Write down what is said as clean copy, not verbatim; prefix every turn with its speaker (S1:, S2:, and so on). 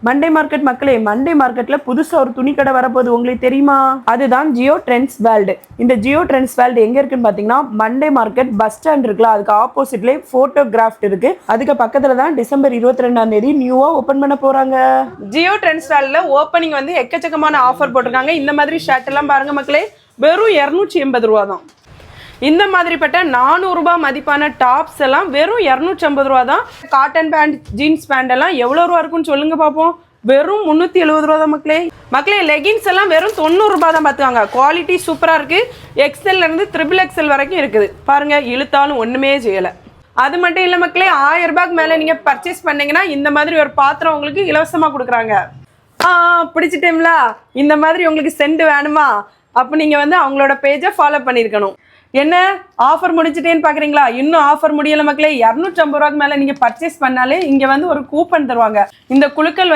S1: Monday market மக்களே, Monday மார்க்கெட்ல புதுசா ஒரு துணி கடை வரப்போகுது, உங்களுக்கு தெரியுமா? அதுதான் ஜியோ ட்ரெண்ட்ஸ் வேர்ல்டு. இந்த ஜியோ ட்ரெண்ட்ஸ் வேர்ல்டு எங்க இருக்குன்னு பாத்தீங்கன்னா, மண்டே மார்க்கெட் பஸ் ஸ்டாண்ட் இருக்குல்ல, அதுக்கு ஆப்போசிட்ல போட்டோகிராஃப்ட் இருக்கு. அதுக்கு பக்கத்துல தான் டிசம்பர் 22ஆம் தேதி நியூவா ஓபன் பண்ண போறாங்க. ஜியோ ட்ரெண்ட்ஸ் வேர்ல்ட்ல ஓப்பனிங் வந்து எக்கச்சக்கமான ஆஃபர் போட்டிருக்காங்க. இந்த மாதிரி ஷர்ட் எல்லாம் பாருங்க மக்களே, வெறும் 280 ரூபா தான். இந்த மாதிரிப்பட்ட 400 ரூபாய் மதிப்பான டாப்ஸ் எல்லாம் வெறும் 250 ரூபா தான். காட்டன் பேண்ட், ஜீன்ஸ் பேண்ட் எல்லாம் எவ்வளோ ரூபா இருக்குன்னு சொல்லுங்க பார்ப்போம். வெறும் 370 ரூபா தான் மக்களே. லெகின்ஸ் எல்லாம் வெறும் 90 ரூபாய் தான் பார்த்துவாங்க. குவாலிட்டி சூப்பராக இருக்கு. எக்ஸ்எல்ல இருந்து XXL வரைக்கும் இருக்குது. பாருங்க, இழுத்தாலும் ஒன்றுமே செய்யலை. அது மட்டும் இல்லை மக்களே, 1000 ரூபாய்க்கு மேலே நீங்கள் பர்ச்சேஸ் பண்ணீங்கன்னா இந்த மாதிரி ஒரு பாத்திரம் உங்களுக்கு இலவசமாக கொடுக்குறாங்க. பிடிச்சிட்டேங்களா? இந்த மாதிரி உங்களுக்கு சென்ட் வேணுமா? அப்போ நீங்கள் வந்து அவங்களோட பேஜை ஃபாலோ பண்ணியிருக்கணும். என்ன ஆஃபர் முடிச்சிட்டேன்னு பார்க்குறீங்களா? இன்னும் ஆஃபர் முடியலை மக்களே. 250 ரூபாய்க்கு மேலே நீங்கள் பர்ச்சேஸ் பண்ணாலே இங்கே வந்து ஒரு கூப்பன் தருவாங்க. இந்த குழுக்கள்